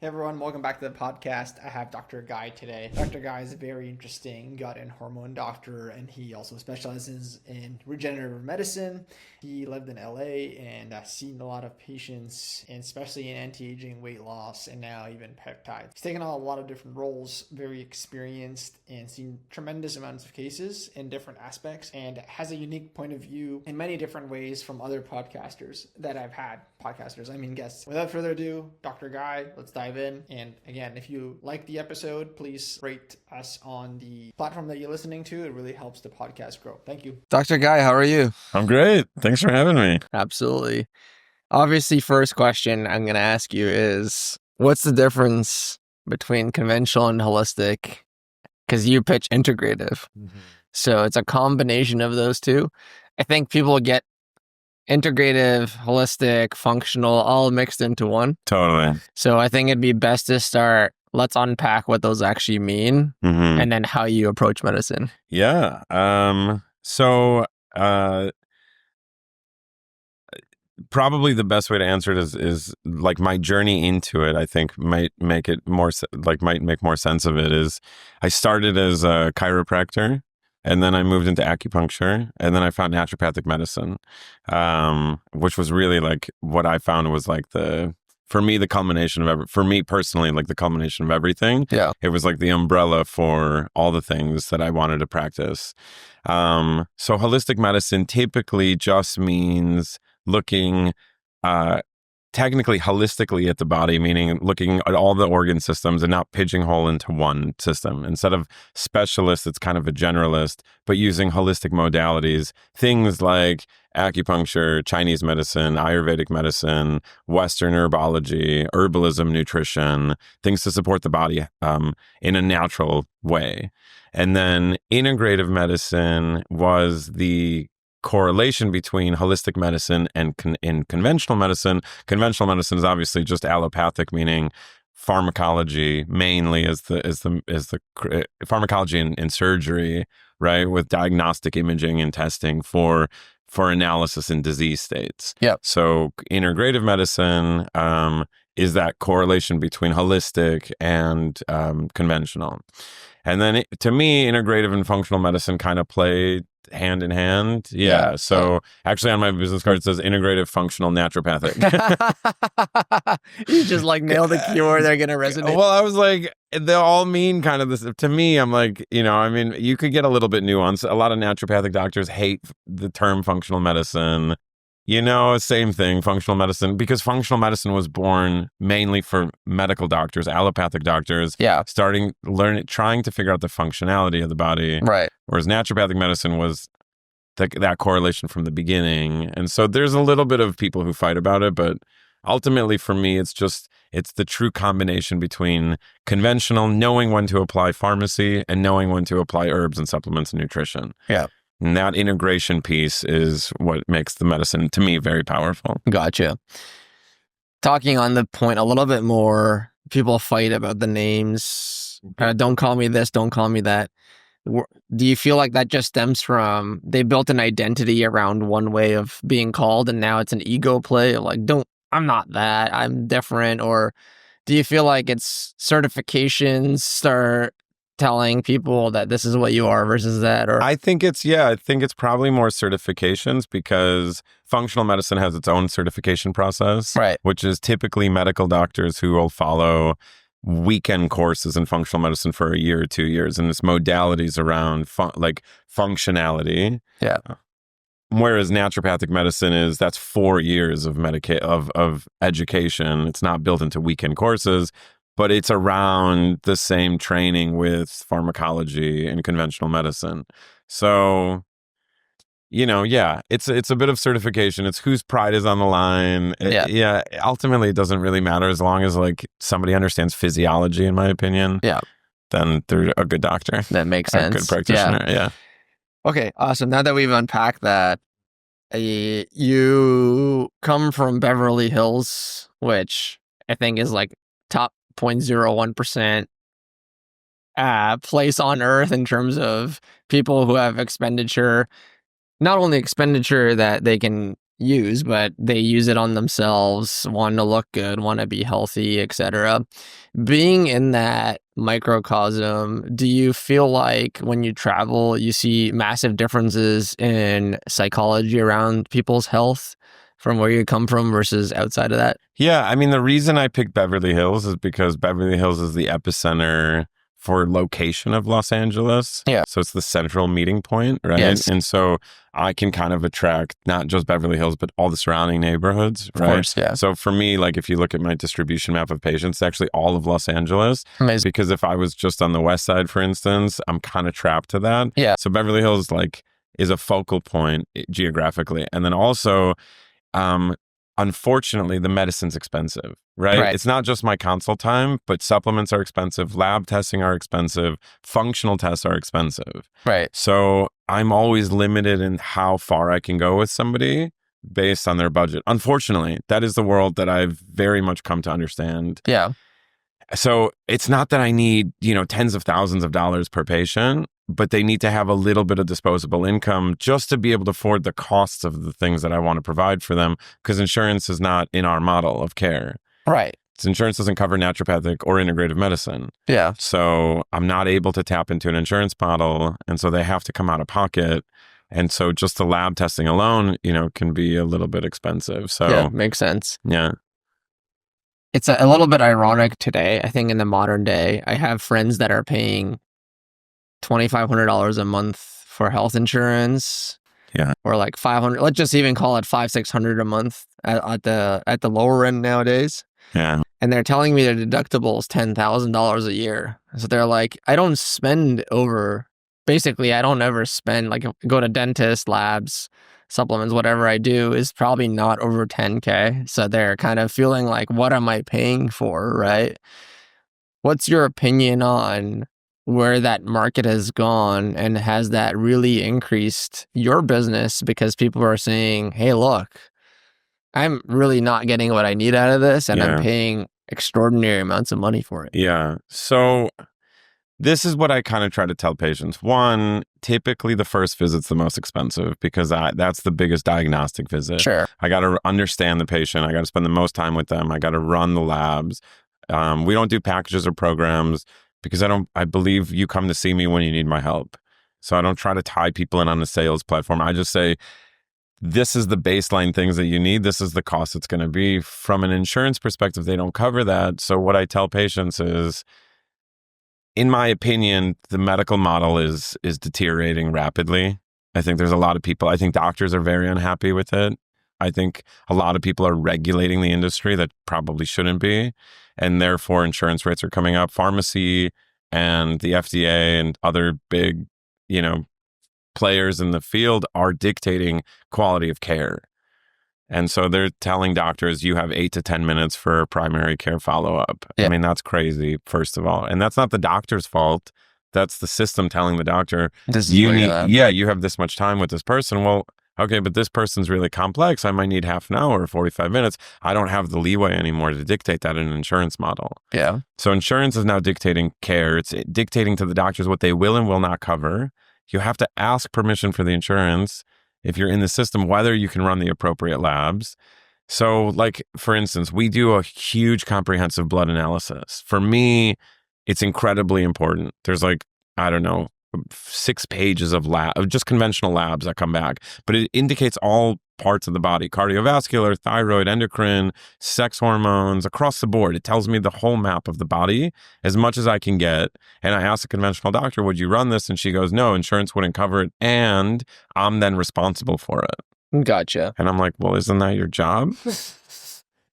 Hey everyone, welcome back to the podcast. I have Dr. Guy today. Dr. Guy is a very interesting gut and hormone doctor, and he also specializes in regenerative medicine. He lived in LA and has seen a lot of patients, and especially in anti-aging, weight loss, and now even peptides. He's taken on a lot of different roles, very experienced, and seen tremendous amounts of cases in different aspects, and has a unique point of view in many different ways from other podcasters that I've had. Guests. Without further ado, Dr. Guy, let's dive in. And again, if you like the episode, please rate us on the platform that you're listening to. It really helps the podcast grow. Thank you. Dr. Guy, how are you? I'm great. Thanks for having me. Absolutely. Obviously, first question I'm going to ask you is, what's the difference between conventional and holistic? Because you pitch integrative. Mm-hmm. So it's a combination of those two. I think people get integrative, holistic, functional, all mixed into one. Totally. So I think it'd be best to start, let's unpack what those actually mean, and then how you approach medicine. Yeah. Probably the best way to answer it is like my journey into it, I think might make more sense of it is I started as a chiropractor. And then I moved into acupuncture, and then I found naturopathic medicine, which was really like what I found was like the culmination of for me personally, like the culmination of everything. Yeah. It was like the umbrella for all the things that I wanted to practice. So holistic medicine typically just means looking, technically holistically at the body, meaning looking at all the organ systems and not pigeonhole into one system. Instead of specialist, it's kind of a generalist, but using holistic modalities, things like acupuncture, Chinese medicine, Ayurvedic medicine, Western herbology, herbalism, nutrition, things to support the body in a natural way. And then integrative medicine was the correlation between holistic medicine and in conventional medicine. Conventional medicine is obviously just allopathic, meaning pharmacology mainly is the pharmacology in surgery, right? With diagnostic imaging and testing for analysis in disease states. Yeah. So integrative medicine is that correlation between holistic and conventional. And then to me, integrative and functional medicine kind of play hand in hand. Yeah. So actually on my business card, it says integrative, functional, naturopathic. You just like nailed the keyword. They're going to resonate. Well, I was like, they all mean kind of this. To me, I'm like, you could get a little bit nuanced. A lot of naturopathic doctors hate the term functional medicine. Same thing, functional medicine, because functional medicine was born mainly for medical doctors, allopathic doctors, trying to figure out the functionality of the body. Right. Whereas naturopathic medicine was that correlation from the beginning. And so there's a little bit of people who fight about it, but ultimately for me, it's the true combination between conventional, knowing when to apply pharmacy, and knowing when to apply herbs and supplements and nutrition. Yeah. And that integration piece is what makes the medicine, to me, very powerful. Gotcha. Talking on the point a little bit more, people fight about the names. Don't call me this, don't call me that. Do you feel like that just stems from they built an identity around one way of being called, and now it's an ego play? Like, I'm not that, I'm different. Or do you feel like it's certifications start telling people that this is what you are versus that? Or I think it's probably more certifications, because functional medicine has its own certification process, right, which is typically medical doctors who will follow weekend courses in functional medicine for a year or 2 years, and it's modalities around functionality. Yeah. Whereas naturopathic medicine that's 4 years of of education. It's not built into weekend courses, but it's around the same training with pharmacology and conventional medicine. So, it's a bit of certification. It's whose pride is on the line. Ultimately, it doesn't really matter as long as like somebody understands physiology, in my opinion. Yeah. Then they're a good doctor. That makes sense. A good practitioner. Yeah. Okay, awesome. Now that we've unpacked that, you come from Beverly Hills, which I think is like top 0.01% place on earth in terms of people who have expenditure, not only expenditure that they can use, but they use it on themselves, want to look good, want to be healthy, etc. Being in that microcosm, do you feel like when you travel, you see massive differences in psychology around people's health from where you come from versus outside of that? Yeah, I mean, the reason I picked Beverly Hills is because Beverly Hills is the epicenter for location of Los Angeles. Yeah. So it's the central meeting point, right? Yes. And so I can kind of attract not just Beverly Hills, but all the surrounding neighborhoods, right? Of course, yeah. So for me, like if you look at my distribution map of patients, it's actually all of Los Angeles. Amazing. Because if I was just on the west side, for instance, I'm kind of trapped to that. Yeah. So Beverly Hills like is a focal point geographically. And then also, unfortunately, the medicine's expensive, right? It's not just my consult time, but supplements are expensive, lab testing are expensive, functional tests are expensive. Right. So I'm always limited in how far I can go with somebody based on their budget. Unfortunately, that is the world that I've very much come to understand. Yeah. So it's not that I need, tens of thousands of dollars per patient, but they need to have a little bit of disposable income just to be able to afford the costs of the things that I want to provide for them, because insurance is not in our model of care. Right. Insurance doesn't cover naturopathic or integrative medicine. Yeah. So I'm not able to tap into an insurance model, and so they have to come out of pocket. And so just the lab testing alone, can be a little bit expensive. So yeah, makes sense. Yeah. It's a little bit ironic today. I think in the modern day, I have friends that are paying $2,500 a month for health insurance. Yeah. Or like 500. Let's just even call it 500-600 a month at the lower end nowadays. Yeah. And they're telling me their deductible is $10,000 a year. So they're like, I don't spend over. Basically, I don't ever spend, like, go to dentist, labs, supplements, whatever I do is probably not over 10K. So they're kind of feeling like, what am I paying for, right? What's your opinion on where that market has gone, and has that really increased your business because people are saying, hey, look, I'm really not getting what I need out of this, and I'm paying extraordinary amounts of money for it. Yeah. So this is what I kind of try to tell patients. One, typically the first visit's the most expensive because that's the biggest diagnostic visit. Sure. I got to understand the patient. I got to spend the most time with them. I got to run the labs. We don't do packages or programs because I believe you come to see me when you need my help. So I don't try to tie people in on a sales platform. I just say, this is the baseline things that you need. This is the cost it's going to be. From an insurance perspective, they don't cover that. So what I tell patients is, in my opinion, the medical model is deteriorating rapidly. I think there's a lot of people, I think doctors are very unhappy with it. I think a lot of people are regulating the industry that probably shouldn't be. And therefore, insurance rates are coming up. Pharmacy and the FDA and other big, players in the field are dictating quality of care. And so they're telling doctors, you have 8 to 10 minutes for primary care follow-up. Yeah. I mean, that's crazy, first of all. And that's not the doctor's fault. That's the system telling the doctor, you have this much time with this person. Well, okay, but this person's really complex. I might need half an hour or 45 minutes. I don't have the leeway anymore to dictate that in an insurance model. Yeah. So insurance is now dictating care. It's dictating to the doctors what they will and will not cover. You have to ask permission for the insurance if you're in the system, whether you can run the appropriate labs. So like, for instance, we do a huge comprehensive blood analysis. For me, it's incredibly important. There's 6 pages of just conventional labs that come back, but it indicates all parts of the body: cardiovascular, thyroid, endocrine, sex hormones, across the board. It tells me the whole map of the body as much as I can get. And I asked a conventional doctor, would you run this? And she goes, no, insurance wouldn't cover it. And I'm then responsible for it. Gotcha. And I'm like, well, isn't that your job?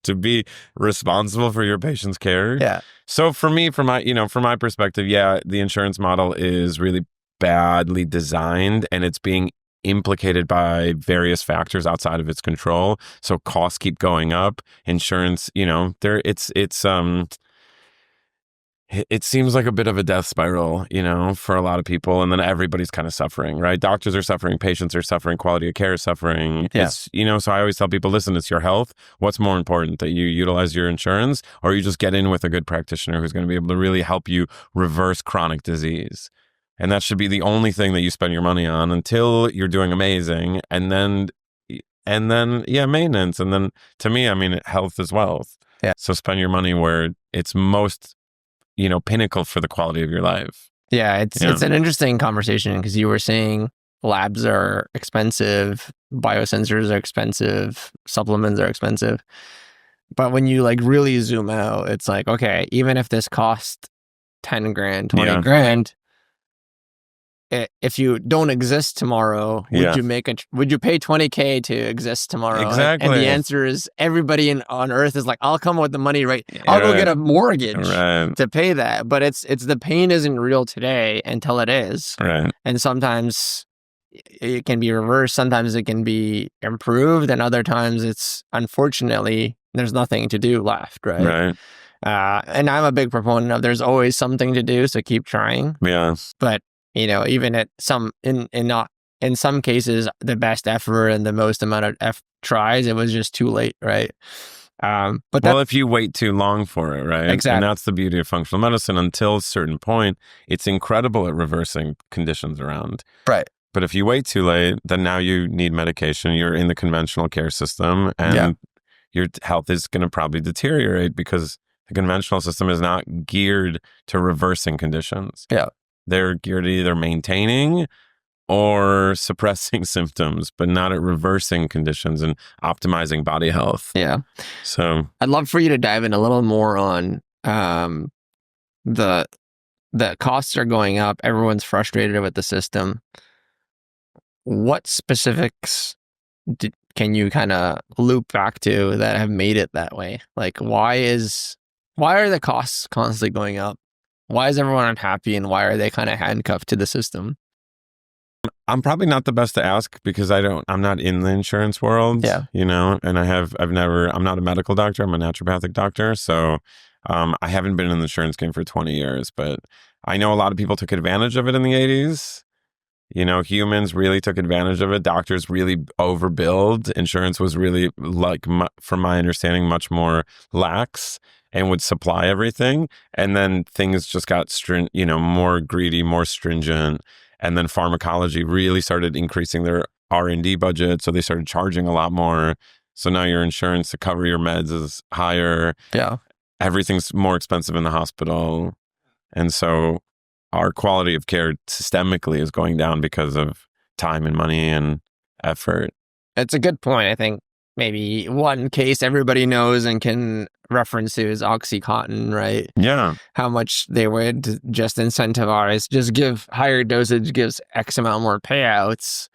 To be responsible for your patient's care? Yeah. So for me, from my perspective, the insurance model is really badly designed, and it's being implicated by various factors outside of its control. So costs keep going up. Insurance, it seems like a bit of a death spiral, for a lot of people. And then everybody's kind of suffering, right? Doctors are suffering, patients are suffering, quality of care is suffering. Yeah. It's, so I always tell people, listen, it's your health. What's more important, that you utilize your insurance, or you just get in with a good practitioner who's going to be able to really help you reverse chronic disease? And that should be the only thing that you spend your money on until you're doing amazing. And then and then maintenance, and then to me, I mean, health is wealth. Yeah. So spend your money where it's most, pinnacle for the quality of your life. Yeah, it's an interesting conversation because you were saying labs are expensive, biosensors are expensive, supplements are expensive. But when you like really zoom out, it's like, okay, even if this cost 10 grand, 20 grand, if you don't exist tomorrow, would you pay 20K to exist tomorrow? Exactly. And the answer is everybody on earth is like, I'll come up with the money, right? I'll go get a mortgage to pay that. But it's the pain isn't real today until it is. Right. And sometimes it can be reversed. Sometimes it can be improved. And other times it's unfortunately, there's nothing to do left. Right. And I'm a big proponent of there's always something to do. So keep trying. Yeah. But even at in some cases, the best effort and the most amount of tries, it was just too late, right? But if you wait too long for it, right? Exactly. And that's the beauty of functional medicine. Until a certain point, it's incredible at reversing conditions around. Right. But if you wait too late, then now you need medication. You're in the conventional care system, and your health is going to probably deteriorate because the conventional system is not geared to reversing conditions. Yeah. They're geared at either maintaining or suppressing symptoms, but not at reversing conditions and optimizing body health. Yeah. So I'd love for you to dive in a little more on the costs are going up. Everyone's frustrated with the system. What specifics can you kind of loop back to that have made it that way? Like, why are the costs constantly going up? Why is everyone unhappy, and why are they kind of handcuffed to the system? I'm probably not the best to ask because I'm not in the insurance world. Yeah. And I'm not a medical doctor. I'm a naturopathic doctor. So I haven't been in the insurance game for 20 years, but I know a lot of people took advantage of it in the 80s. Humans really took advantage of it. Doctors really overbilled. Insurance was really, from my understanding, much more lax and would supply everything. And then things just got more greedy, more stringent. And then pharmacology really started increasing their R&D budget. So they started charging a lot more. So now your insurance to cover your meds is higher. Yeah. Everything's more expensive in the hospital. And so our quality of care systemically is going down because of time and money and effort. It's a good point. I think maybe one case everybody knows and can reference to is OxyContin, right? Yeah. How much they would just incentivize, just give higher dosage, gives X amount more payouts.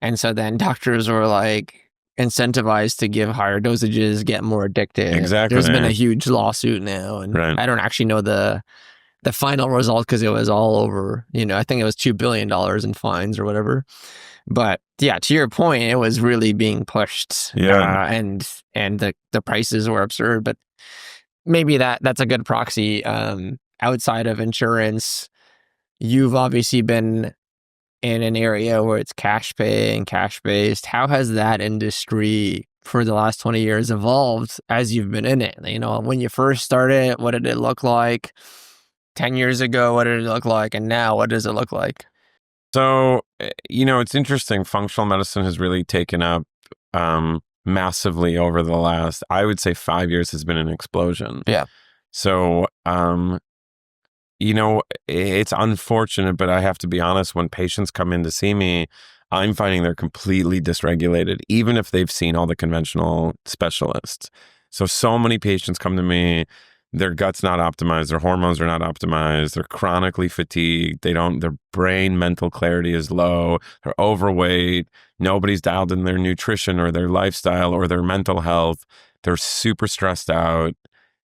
And so then doctors were like incentivized to give higher dosages, get more addicted. Exactly. There's been a huge lawsuit now. And I don't actually know the final result because it was all over, I think it was $2 billion in fines or whatever. But yeah, to your point, it was really being pushed. Yeah. And the prices were absurd. But maybe that's a good proxy. Outside of insurance, you've obviously been in an area where it's cash pay and cash based. How has that industry for the last 20 years evolved as you've been in it? When you first started, what did it look like? 10 years ago, what did it look like? And now, what does it look like? So, it's interesting. Functional medicine has really taken up massively over the last, I would say 5 years has been an explosion. Yeah. So, it's unfortunate, but I have to be honest, when patients come in to see me, I'm finding they're completely dysregulated, even if they've seen all the conventional specialists. So many patients come to me, their gut's not optimized, their hormones are not optimized, they're chronically fatigued, their brain mental clarity is low, they're overweight, nobody's dialed in their nutrition or their lifestyle or their mental health, they're super stressed out,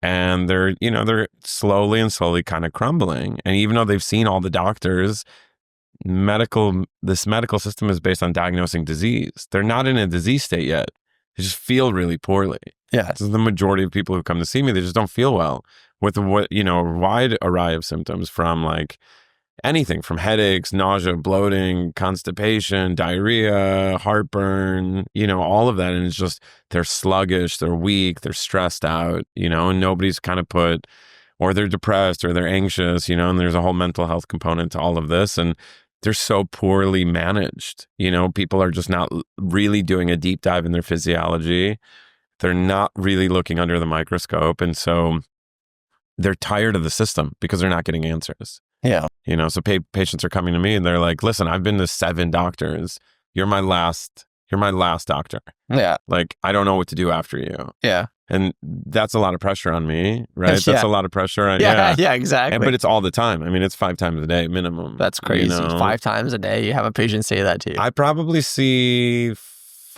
and they're slowly kind of crumbling. And even though they've seen all the doctors, this medical system is based on diagnosing disease. They're not in a disease state yet. They just feel really poorly. Yeah. So the majority of people who come to see me, they just don't feel well with a wide array of symptoms, from like anything from headaches, nausea, bloating, constipation, diarrhea, heartburn, all of that. And it's just, they're sluggish, they're weak, they're stressed out, and nobody's kind of or they're depressed or they're anxious, and there's a whole mental health component to all of this. And they're so poorly managed. People are just not really doing a deep dive in their physiology. They're not really looking under the microscope. And so they're tired of the system because they're not getting answers. Yeah. So patients are coming to me and they're like, listen, I've been to 7 doctors. You're my last doctor. Yeah. Like, I don't know what to do after you. Yeah. And that's a lot of pressure on me, right? Yeah. That's a lot of pressure on, Yeah, exactly. But it's all the time. I mean, it's 5 times a day minimum. That's crazy. 5 times a day, you have a patient say that to you. I probably see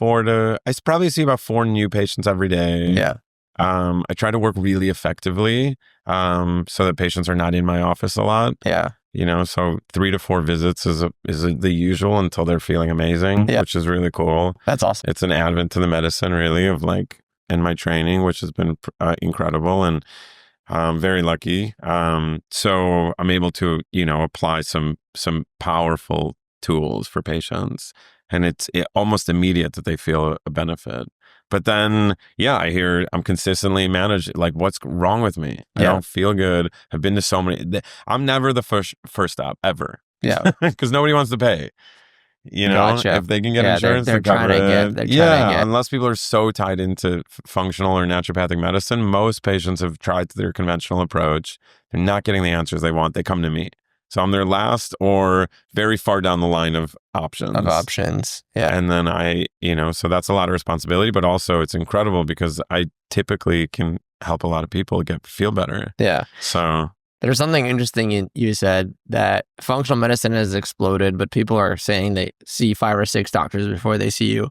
about 4 new patients every day. Yeah. I try to work really effectively so that patients are not in my office a lot. Yeah. So 3 to 4 visits is the usual until they're feeling amazing, which is really cool. That's awesome. It's an advent to the medicine, really, of like, in my training, which has been incredible, and very lucky. So I'm able to, apply some powerful tools for patients, and it's almost immediate that they feel a benefit. But then, I hear I'm consistently managed. Like, what's wrong with me? I don't feel good. I've been to so many. I'm never the first stop ever. Yeah, because nobody wants to pay. Gotcha. If they can get insurance, they're to cover trying to it. get. They're trying to get. Unless people are so tied into functional or naturopathic medicine, most patients have tried their conventional approach. They're not getting the answers they want. They come to me. So I'm their last or very far down the line of options. Yeah. And then so that's a lot of responsibility, but also it's incredible because I typically can help a lot of people feel better. Yeah. So there's something interesting you said that functional medicine has exploded, but people are saying they see 5 or 6 doctors before they see you.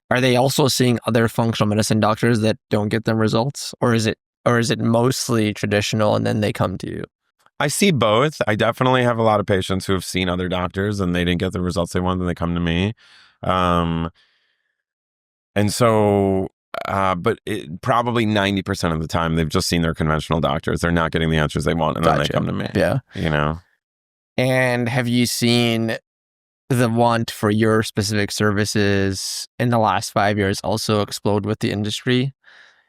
Are they also seeing other functional medicine doctors that don't get them results? Or is it mostly traditional and then they come to you? I see both. I definitely have a lot of patients who have seen other doctors and they didn't get the results they wanted and they come to me. And so, but probably 90% of the time they've just seen their conventional doctors. They're not getting the answers they want and then they come to me. Yeah. And have you seen the want for your specific services in the last 5 years also explode with the industry?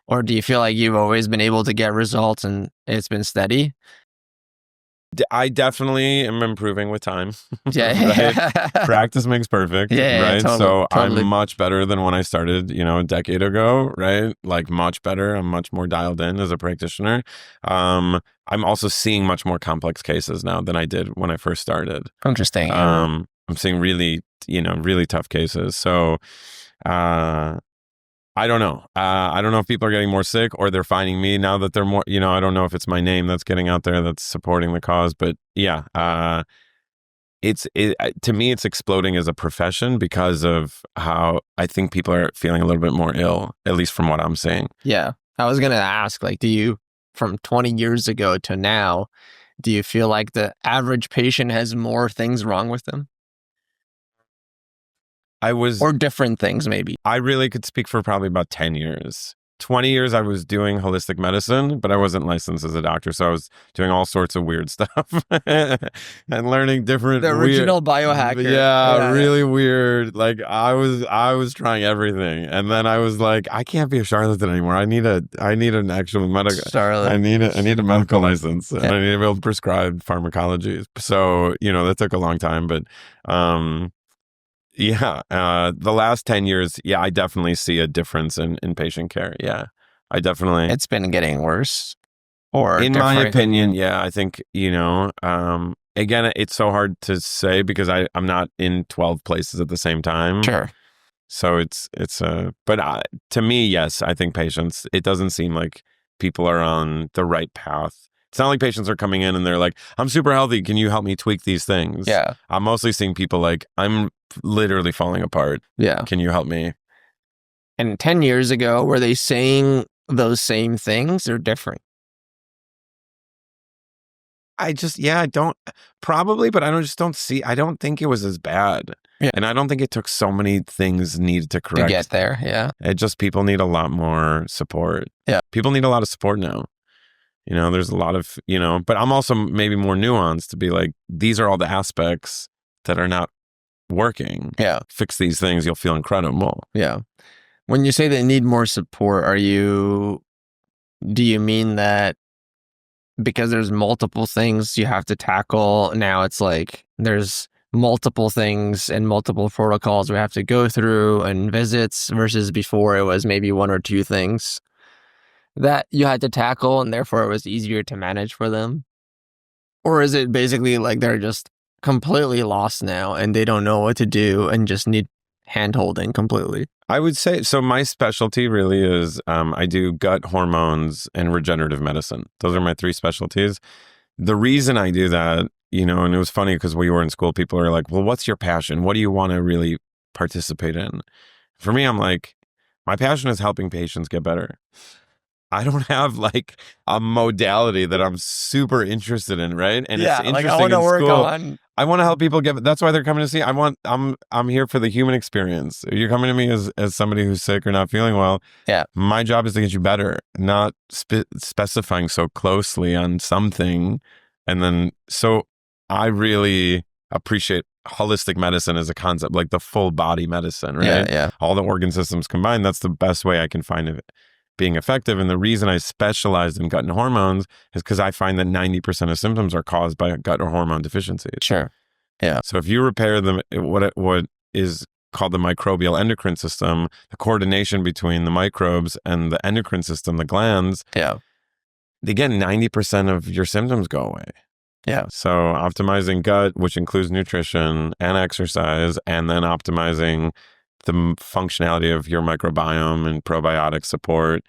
Or do you feel like you've always been able to get results and it's been steady? I definitely am improving with time. Yeah. Practice makes perfect. Yeah, right. Totally, so totally. I'm much better than when I started, a decade ago. Right. Like much better. I'm much more dialed in as a practitioner. I'm also seeing much more complex cases now than I did when I first started. Interesting. I'm seeing really, really tough cases. So, I don't know. I don't know if people are getting more sick or they're finding me now that they're more, I don't know if it's my name that's getting out there that's supporting the cause, but to me, it's exploding as a profession because of how I think people are feeling a little bit more ill, at least from what I'm seeing. Yeah. I was going to ask, like, from 20 years ago to now, do you feel like the average patient has more things wrong with them? Or different things, maybe. I really could speak for probably about 10 years. 20 years I was doing holistic medicine, but I wasn't licensed as a doctor. So I was doing all sorts of weird stuff and learning different The original biohacker. Yeah, really weird. Like I was trying everything. And then I was like, I can't be a charlatan anymore. I need an actual medical charlatan. I need a medical license. And I need to be able to prescribe pharmacology. So, that took a long time, but the last 10 years, I definitely see a difference in patient care. Yeah, I definitely. It's been getting worse. Or in my opinion, I think, again, it's so hard to say because I'm not in 12 places at the same time. Sure. So but to me, yes, I think patients, it doesn't seem like people are on the right path. It's not like patients are coming in and they're like, I'm super healthy. Can you help me tweak these things? Yeah. I'm mostly seeing people like, I'm literally falling apart. Yeah. Can you help me? And 10 years ago, were they saying those same things or different? I don't probably, but I don't think it was as bad. Yeah. And I don't think it took so many things needed to correct. To get there. Yeah. People need a lot more support. Yeah. People need a lot of support now. There's a lot of, but I'm also maybe more nuanced to be like, these are all the aspects that are not working. Yeah. Fix these things, you'll feel incredible. Yeah. When you say they need more support, do you mean that because there's multiple things you have to tackle, now it's like there's multiple things and multiple protocols we have to go through and visits versus before it was maybe one or two things that you had to tackle and therefore it was easier to manage for them? Or is it basically like they're just completely lost now and they don't know what to do and just need hand-holding completely? I would say, so my specialty really is I do gut hormones and regenerative medicine. Those are my three specialties. The reason I do that, and it was funny because we were in school, people are like, well, what's your passion? What do you want to really participate in? For me, I'm like, my passion is helping patients get better. I don't have like a modality that I'm super interested in, right? And it's interesting I want to work school. on. I want to help people get. That's why they're coming to see. I'm here for the human experience. You're coming to me as somebody who's sick or not feeling well. Yeah. My job is to get you better, not specifying so closely on something. And then, so I really appreciate holistic medicine as a concept, like the full body medicine, right? Yeah. All the organ systems combined. That's the best way I can find it being effective. And the reason I specialized in gut and hormones is because I find that 90% of symptoms are caused by gut or hormone deficiencies. Sure. Yeah. So if you repair what is called the microbial endocrine system, the coordination between the microbes and the endocrine system, the glands, again, 90% of your symptoms go away. Yeah. So optimizing gut, which includes nutrition and exercise, and then optimizing the functionality of your microbiome and probiotic support,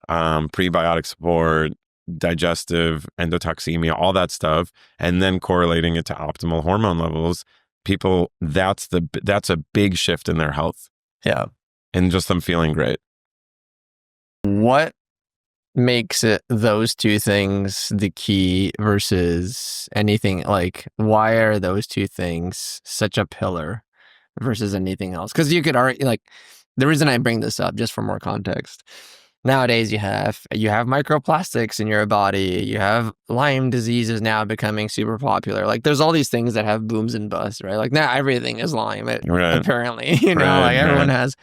prebiotic support, digestive, endotoxemia, all that stuff, and then correlating it to optimal hormone levels. People, that's a big shift in their health. Yeah. And just them feeling great. What makes it those two things the key versus anything? Like, why are those two things such a pillar versus anything else? Because you could argue, like, the reason I bring this up, just for more context, nowadays you have microplastics in your body, you have Lyme disease is now becoming super popular. Like, there's all these things that have booms and busts, right? Like, now everything is Lyme, apparently, like everyone has.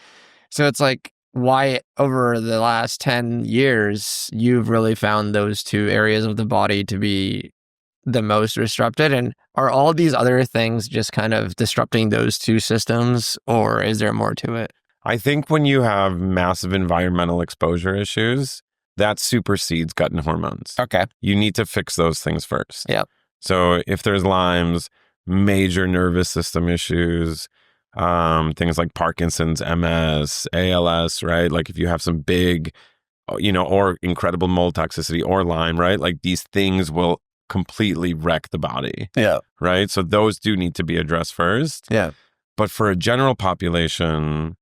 So it's like, why over the last 10 years, you've really found those two areas of the body to be the most disrupted? And are all these other things just kind of disrupting those two systems, or is there more to it? I think when you have massive environmental exposure issues, that supersedes gut and hormones. Okay. You need to fix those things first. Yeah. So if there's Lyme's, major nervous system issues, things like Parkinson's, MS, ALS, right? Like if you have some big, or incredible mold toxicity or Lyme, right? Like these things will completely wreck the body. Yeah. Right? So those do need to be addressed first. Yeah. But for a general population,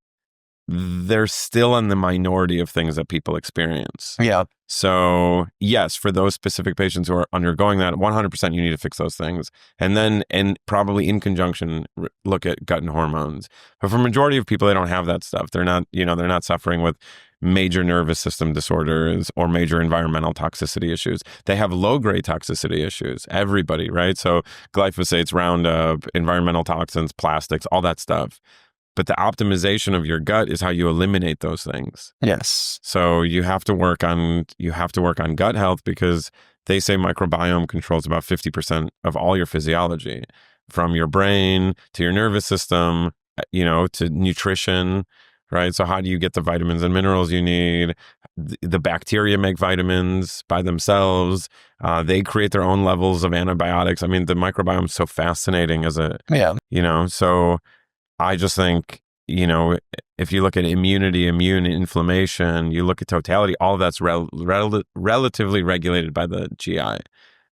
they're still in the minority of things that people experience. Yeah. So yes, for those specific patients who are undergoing that, 100% you need to fix those things. And probably in conjunction, look at gut and hormones. But for majority of people, they don't have that stuff. They're not, they're not suffering with major nervous system disorders or major environmental toxicity issues. They have low-grade toxicity issues. Everybody, right? So glyphosates, Roundup, environmental toxins, plastics, all that stuff. But the optimization of your gut is how you eliminate those things. Yes. So you have to work on gut health, because they say microbiome controls about 50% of all your physiology, from your brain to your nervous system, to nutrition, right? So how do you get the vitamins and minerals you need? The bacteria make vitamins by themselves. They create their own levels of antibiotics. I mean, the microbiome is so fascinating so I just think, if you look at immunity, immune inflammation, you look at totality, all of that's relatively regulated by the GI,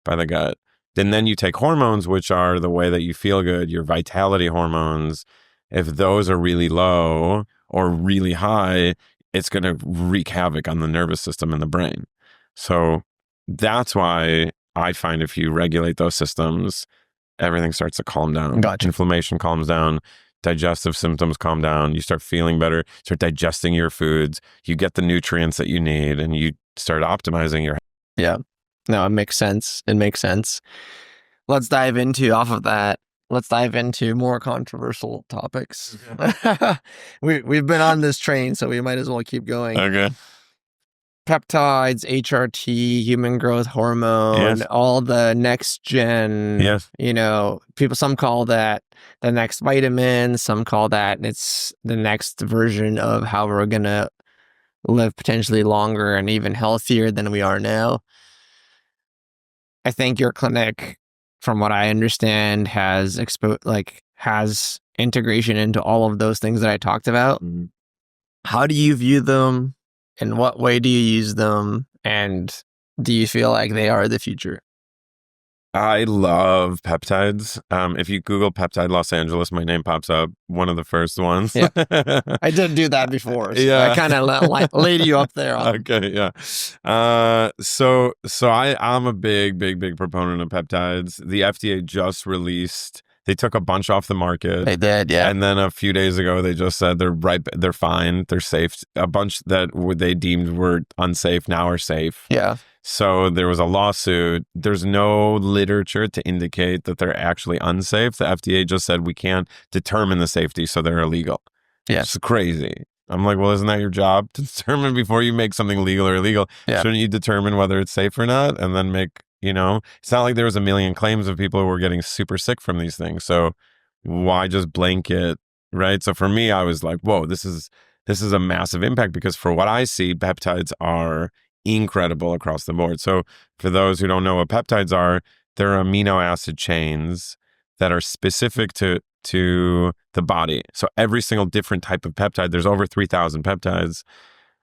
by the gut. Then you take hormones, which are the way that you feel good, your vitality hormones. If those are really low or really high, it's going to wreak havoc on the nervous system and the brain. So that's why I find if you regulate those systems, everything starts to calm down. Gotcha. Inflammation calms down. Digestive symptoms calm down. You start feeling better, start digesting your foods. You get the nutrients that you need, and you start optimizing your. Yeah. No, it makes sense. Let's dive into more controversial topics. We've been on this train, so we might as well keep going. Okay. peptides, HRT, human growth hormone, Yes. all the next gen, Yes. some call that the next vitamin, some call that it's the next version of how we're going to live potentially longer and even healthier than we are now. I think your clinic, from what I understand, has has integration into all of those things that I talked about. Mm-hmm. How do you view them? In what way do you use them? And do you feel like they are the future? I love peptides. If you Google peptide Los Angeles, my name pops up. One of the first ones. Yeah. I did do that before. So Yeah. I kind of laid you up there. Okay, yeah. So I'm a big proponent of peptides. The FDA just released. They took a bunch off the market. They did, yeah. And then a few days ago, they just said they're fine, they're safe. A bunch that they deemed were unsafe now are safe. Yeah. So there was a lawsuit. There's no literature to indicate that they're actually unsafe. The FDA just said we can't determine the safety, so they're illegal. Yeah. It's crazy. I'm like, well, isn't that your job to determine before you make something legal or illegal? Yeah. Shouldn't you determine whether it's safe or not and then make, it's not like there was a million claims of people who were getting super sick from these things. So why just blanket, right? So for me, I was like, whoa, this is a massive impact because for what I see, peptides are incredible across the board. So for those who don't know what peptides are, they're amino acid chains that are specific to the body. So every single different type of peptide, there's over 3,000 peptides.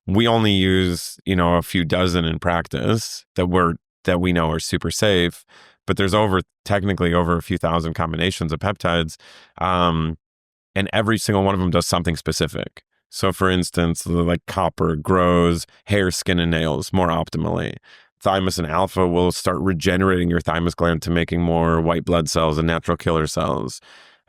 We only use, a few dozen in practice that we know are super safe, but there's technically over a few thousand combinations of peptides. And every single one of them does something specific. So for instance, like copper grows hair, skin, and nails more optimally. Thymosin alpha will start regenerating your thymus gland to making more white blood cells and natural killer cells.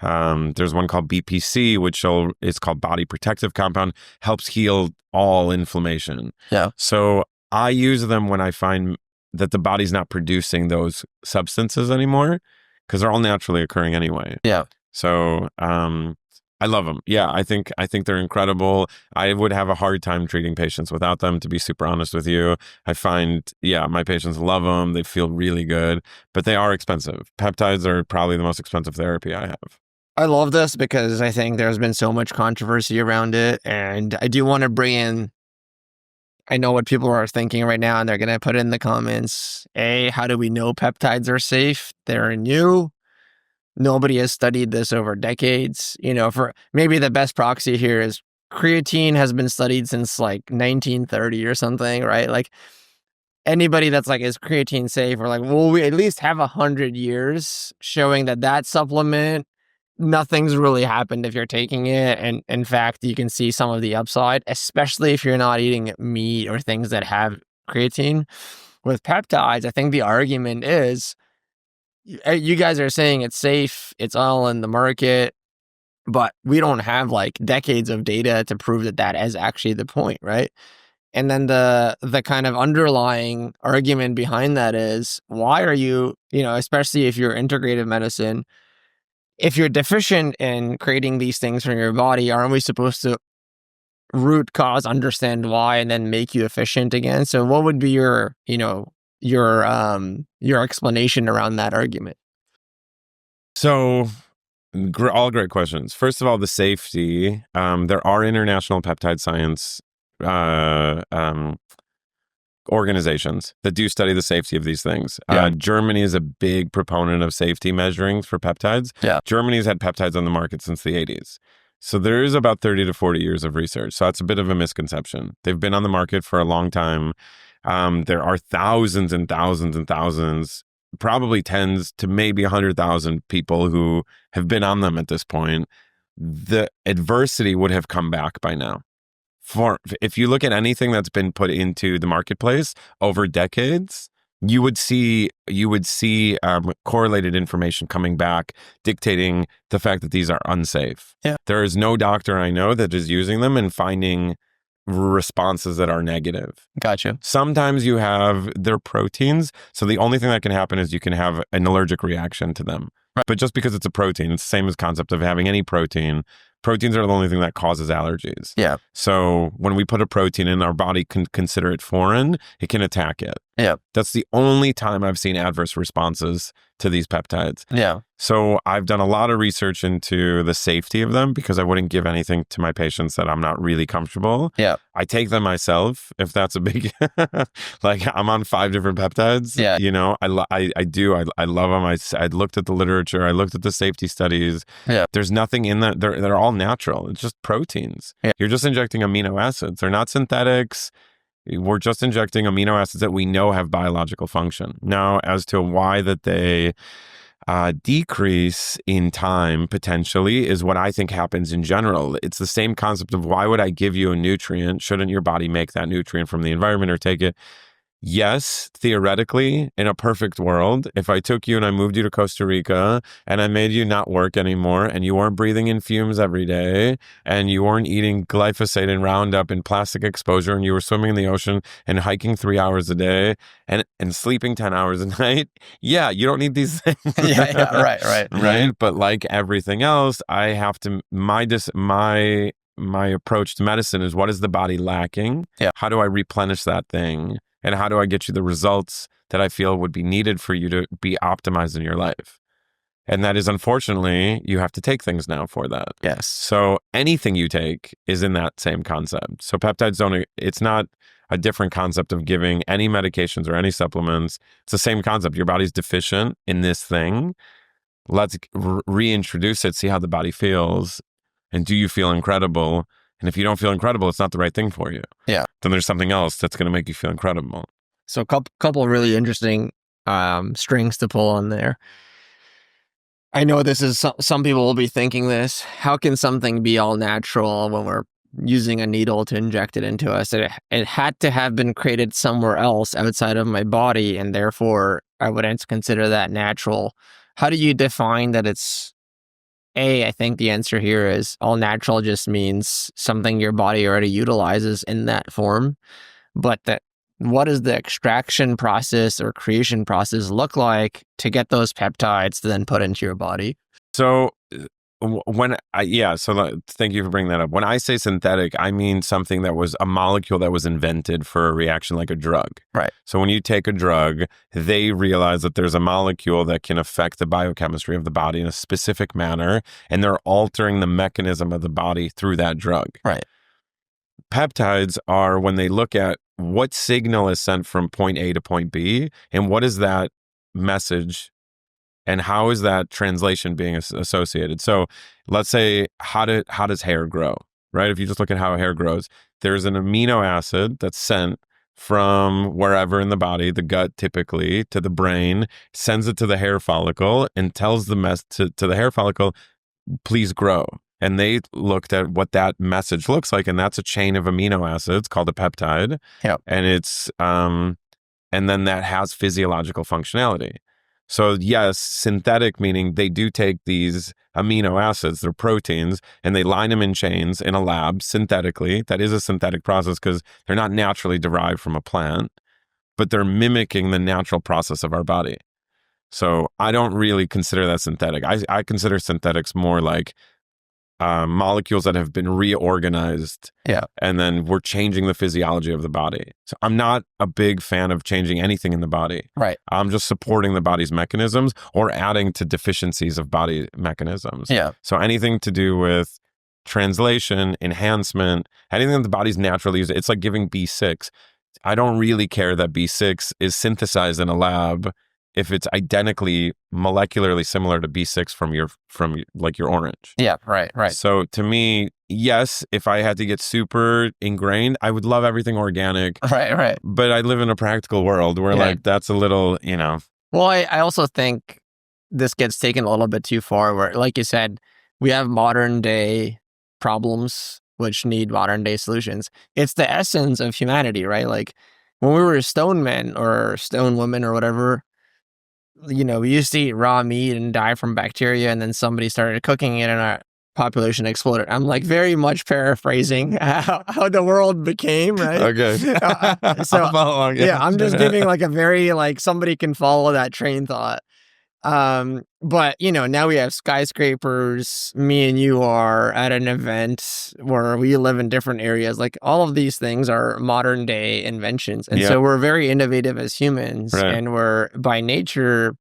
There's one called BPC, which is called body protective compound, helps heal all inflammation. Yeah. So I use them when I find that the body's not producing those substances anymore because they're all naturally occurring anyway. Yeah. So, I love them. Yeah, I think they're incredible. I would have a hard time treating patients without them, to be super honest with you. I find, my patients love them. They feel really good, but they are expensive. Peptides are probably the most expensive therapy I have. I love this because I think there's been so much controversy around it. And I do want to bring in, I know what people are thinking right now, and they're going to put it in the comments. How do we know peptides are safe? They're new. Nobody has studied this over decades. For maybe the best proxy here is creatine has been studied since like 1930 or something, right? Like anybody that's like, is creatine safe? Or like, well, we at least have 100 years showing that supplement, nothing's really happened if you're taking it. And in fact, you can see some of the upside, especially if you're not eating meat or things that have creatine. With peptides, I think the argument is, you guys are saying it's safe, it's all in the market, but we don't have like decades of data to prove that is actually the point, right? And then the kind of underlying argument behind that is, why are you, especially if you're integrative medicine, if you're deficient in creating these things from your body, aren't we supposed to root cause, understand why, and then make you efficient again? So what would be your explanation around that argument? So, all great questions. First of all, the safety. There are international peptide science organizations that do study the safety of these things. Yeah. Germany is a big proponent of safety measuring for peptides. Yeah. Germany's had peptides on the market since the 80s. So there is about 30 to 40 years of research. So that's a bit of a misconception. They've been on the market for a long time. There are thousands and thousands and thousands, probably tens to maybe 100,000 people who have been on them at this point. The adversity would have come back by now. If you look at anything that's been put into the marketplace over decades, you would see correlated information coming back dictating the fact that these are unsafe. Yeah. There is no doctor I know that is using them and finding responses that are negative. Gotcha. Sometimes you have their proteins. So the only thing that can happen is you can have an allergic reaction to them. Right. But just because it's a protein, it's the same as concept of having any protein. Proteins are the only thing that causes allergies. Yeah. So when we put a protein in, our body can consider it foreign. It can attack it. Yeah. That's the only time I've seen adverse responses to these peptides. Yeah. So I've done a lot of research into the safety of them because I wouldn't give anything to my patients that I'm not really comfortable. Yeah. I take them myself if that's a big, like I'm on 5 different peptides. Yeah. You know, I love them. I looked at the literature. I looked at the safety studies. Yeah. There's nothing in that. They're all natural. It's just proteins. Yeah. You're just injecting amino acids. They're not synthetics. We're just injecting amino acids that we know have biological function. Now, as to why that they decrease in time potentially is what I think happens in general. It's the same concept of why would I give you a nutrient? Shouldn't your body make that nutrient from the environment or take it? Yes, theoretically, in a perfect world, if I took you and I moved you to Costa Rica and I made you not work anymore and you weren't breathing in fumes every day and you weren't eating glyphosate and Roundup and plastic exposure and you were swimming in the ocean and hiking 3 hours a day and sleeping 10 hours a night, yeah, you don't need these things. Right. But like everything else, I have to, my approach to medicine is what is the body lacking? Yeah. How do I replenish that thing? And how do I get you the results that I feel would be needed for you to be optimized in your life? And that is, unfortunately, you have to take things now for that. Yes. So anything you take is in that same concept. So peptides it's not a different concept of giving any medications or any supplements. It's the same concept. Your body's deficient in this thing. Let's reintroduce it, see how the body feels. And do you feel incredible? And if you don't feel incredible, it's not the right thing for you. Yeah. Then there's something else that's going to make you feel incredible. So a couple really interesting strings to pull on there. I know this is some people will be thinking this. How can something be all natural when we're using a needle to inject it into us? It had to have been created somewhere else outside of my body, and therefore I wouldn't consider that natural. How do you define that it's I think the answer here is all natural just means something your body already utilizes in that form. But what does the extraction process or creation process look like to get those peptides to then put into your body? So thank you for bringing that up. When I say synthetic, I mean something that was a molecule that was invented for a reaction like a drug. Right. So when you take a drug, they realize that there's a molecule that can affect the biochemistry of the body in a specific manner, and they're altering the mechanism of the body through that drug. Right. Peptides are when they look at what signal is sent from point A to point B, and what is that message and how is that translation being associated? So let's say, how does hair grow, right? If you just look at how hair grows, there's an amino acid that's sent from wherever in the body, the gut typically, to the brain, sends it to the hair follicle and tells the to the hair follicle, please grow. And they looked at what that message looks like, and that's a chain of amino acids called a peptide. Yep. And it's and then that has physiological functionality. So yes, synthetic meaning they do take these amino acids, they're proteins, and they line them in chains in a lab synthetically. That is a synthetic process because they're not naturally derived from a plant, but they're mimicking the natural process of our body. So I don't really consider that synthetic. I consider synthetics more like molecules that have been reorganized. Yeah. And then we're changing the physiology of the body. So I'm not a big fan of changing anything in the body. Right. I'm just supporting the body's mechanisms or adding to deficiencies of body mechanisms. Yeah. So anything to do with translation, enhancement, anything that the body's naturally using, it's like giving B6. I don't really care that B6 is synthesized in a lab if it's identically molecularly similar to B6 from your orange. Yeah, right. So to me, yes, if I had to get super ingrained, I would love everything organic. Right. But I live in a practical world where like that's a little, Well, I also think this gets taken a little bit too far where, like you said, we have modern day problems which need modern day solutions. It's the essence of humanity, right? Like when we were stone men or stone women or whatever, we used to eat raw meat and die from bacteria, and then somebody started cooking it and our population exploded. I'm like very much paraphrasing how the world became, right? Okay. So I'm just giving like a very, like somebody can follow that train thought. But now we have skyscrapers. Me and you are at an event where we live in different areas. Like all of these things are modern day inventions. And so we're very innovative as humans, and we're by nature,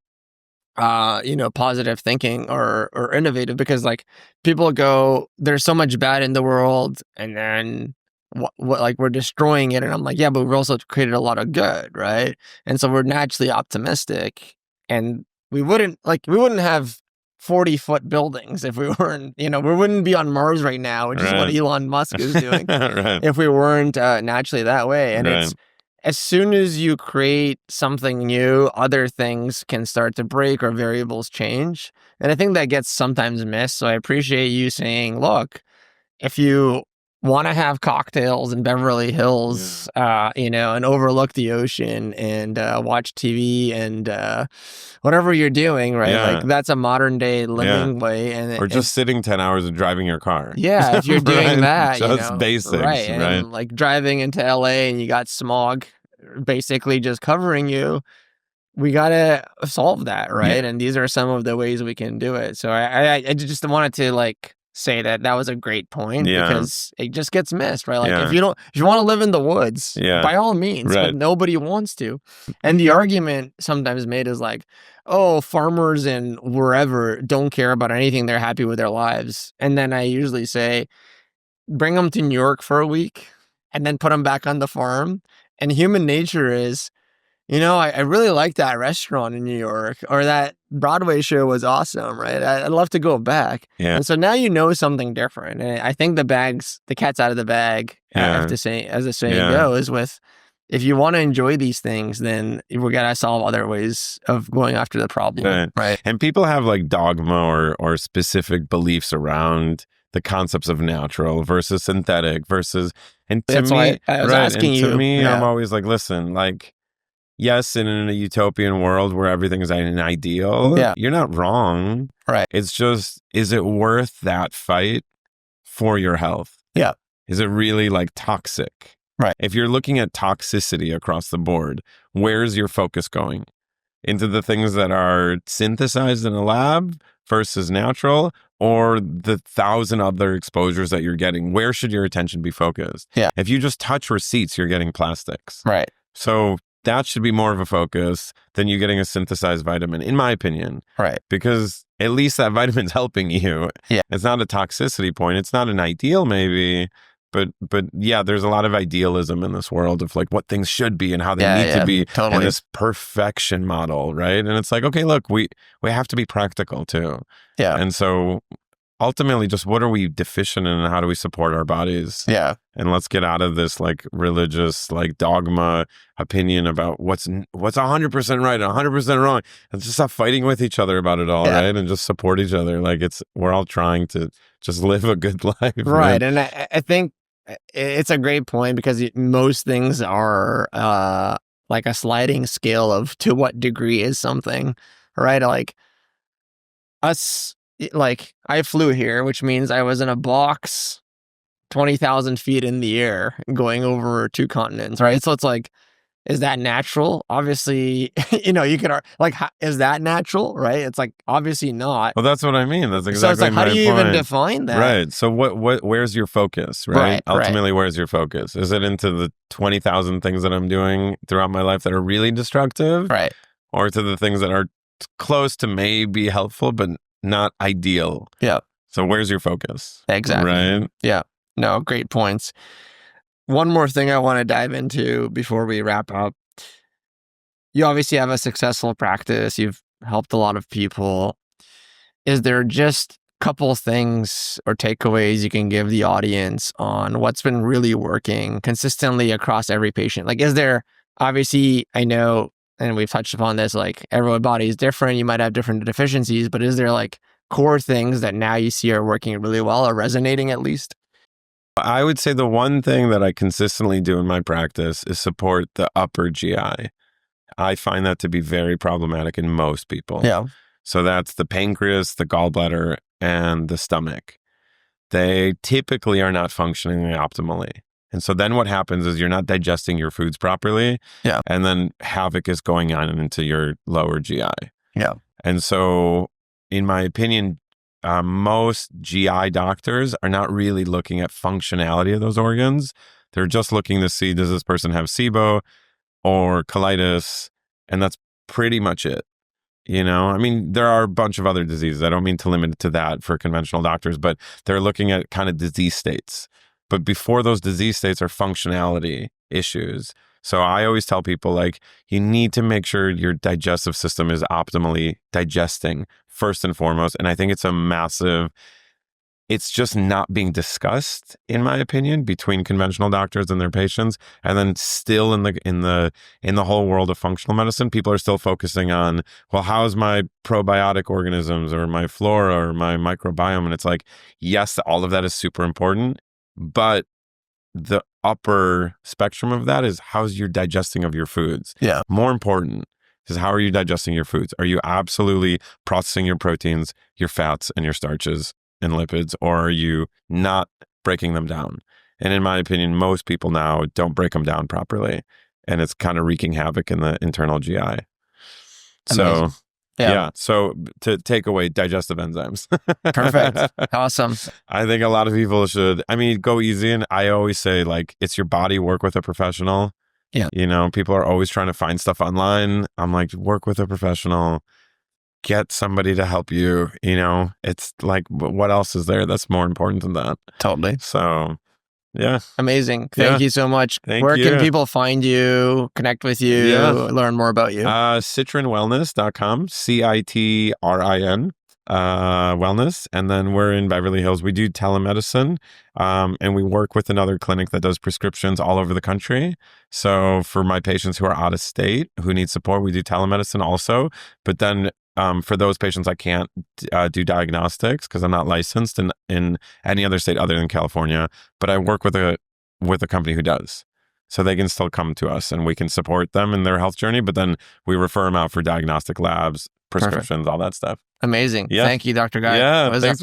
positive thinking or innovative, because like people go, there's so much bad in the world, and then what like we're destroying it. And I'm like, yeah, but we've also created a lot of good, right? And so we're naturally optimistic, and we wouldn't have 40-foot buildings if we weren't, we wouldn't be on Mars right now, which is what Elon Musk is doing, if we weren't naturally that way. And it's, as soon as you create something new, other things can start to break or variables change. And I think that gets sometimes missed. So I appreciate you saying, look, if you want to have cocktails in Beverly Hills, and overlook the ocean and watch TV and whatever you're doing, right? Like that's a modern day living way. Or just sitting 10 hours and driving your car. Yeah, if you're doing that, just basics, right? And like driving into LA and you got smog basically just covering you. We gotta solve that, right? And these are some of the ways we can do it. So I just wanted to like say that was a great point, because it just gets missed, right? Like if you want to live in the woods, by all means, but nobody wants to. And the argument sometimes made is like, oh, farmers and wherever don't care about anything. They're happy with their lives. And then I usually say, bring them to New York for a week and then put them back on the farm. And human nature is, I really like that restaurant in New York, or that Broadway show was awesome, right? I'd love to go back. And so now something different. And I think the cat's out of the bag, as the saying goes, with, if you want to enjoy these things, then we got to solve other ways of going after the problem. Right. And people have like dogma or specific beliefs around the concepts of natural versus synthetic versus, and to That's me, why I was asking you. To me, I'm always like, listen, like, yes, in a utopian world where everything is an ideal, you're not wrong. Right. It's just, is it worth that fight for your health? Yeah. Is it really like toxic? Right. If you're looking at toxicity across the board, where's your focus going? Into the things that are synthesized in a lab versus natural, or the 1,000 other exposures that you're getting? Where should your attention be focused? Yeah. If you just touch receipts, you're getting plastics. Right. So that should be more of a focus than you getting a synthesized vitamin, in my opinion. Right. Because at least that vitamin's helping you. Yeah. It's not a toxicity point. It's not an ideal, maybe. But yeah, there's a lot of idealism in this world of like what things should be and how they need to be. Totally. And this perfection model, right? And it's like, okay, look, we have to be practical too. Yeah. And so ultimately, just what are we deficient in and how do we support our bodies? Yeah. And let's get out of this like religious like dogma opinion about what's 100% right and 100% wrong. And just stop fighting with each other about it all, right? And just support each other. Like we're all trying to just live a good life. Right. And I think it's a great point, because most things are like a sliding scale of to what degree is something, right? Like us, like I flew here, which means I was in a box 20,000 feet in the air going over 2 continents, right? So it's like, is that natural? Obviously, you could like, is that natural? Right? It's like, obviously not. Well, that's what I mean. That's exactly so it's like, how do you even define that? Right. So where's your focus, right? Ultimately, where's your focus? Is it into the 20,000 things that I'm doing throughout my life that are really destructive? Right. Or to the things that are close to maybe helpful, but not ideal? Yeah. So where's your focus? Exactly. Right? Yeah. No, great points. One more thing I want to dive into before we wrap up. You obviously have a successful practice. You've helped a lot of people. Is there just a couple things or takeaways you can give the audience on what's been really working consistently across every patient? Like, is there, obviously, I know, and we've touched upon this, like everyone's body is different. You might have different deficiencies, but is there like core things that now you see are working really well or resonating at least? I would say the one thing that I consistently do in my practice is support the upper GI. I find that to be very problematic in most people. Yeah. So that's the pancreas, the gallbladder, and the stomach. They typically are not functioning optimally. And so then what happens is you're not digesting your foods properly. Yeah. And then havoc is going on into your lower GI. Yeah. And so, in my opinion, most GI doctors are not really looking at functionality of those organs. They're just looking to see, does this person have SIBO or colitis? And that's pretty much it. I mean, there are a bunch of other diseases. I don't mean to limit it to that for conventional doctors, but they're looking at kind of disease states. But before those disease states are functionality issues. So I always tell people, like, you need to make sure your digestive system is optimally digesting first and foremost. And I think it's just not being discussed, in my opinion, between conventional doctors and their patients. And then still in the whole world of functional medicine, people are still focusing on, well, how's my probiotic organisms or my flora or my microbiome? And it's like, yes, all of that is super important, but the upper spectrum of that is, how's your digesting of your foods? Yeah. More important is, how are you digesting your foods? Are you absolutely processing your proteins, your fats, and your starches and lipids, or are you not breaking them down? And in my opinion, most people now don't break them down properly, and it's kind of wreaking havoc in the internal GI. Amazing. So yeah. So to take away digestive enzymes. Perfect. Awesome. I think a lot of people should, go easy. And I always say, like, it's your body, work with a professional. Yeah. People are always trying to find stuff online. I'm like, work with a professional, get somebody to help you. It's like, what else is there that's more important than that? Totally. So yeah. Amazing. Thank you so much. Where can people find you, connect with you, learn more about you? Citrinwellness.com, CITRIN, wellness. And then we're in Beverly Hills. We do telemedicine, and we work with another clinic that does prescriptions all over the country. So for my patients who are out of state, who need support, we do telemedicine also. But then for those patients, I can't do diagnostics because I'm not licensed in any other state other than California. But I work with a company who does, so they can still come to us and we can support them in their health journey. But then we refer them out for diagnostic labs, prescriptions, all that stuff. Amazing. Yeah. Thank you, Dr. Guy. Yeah, thanks for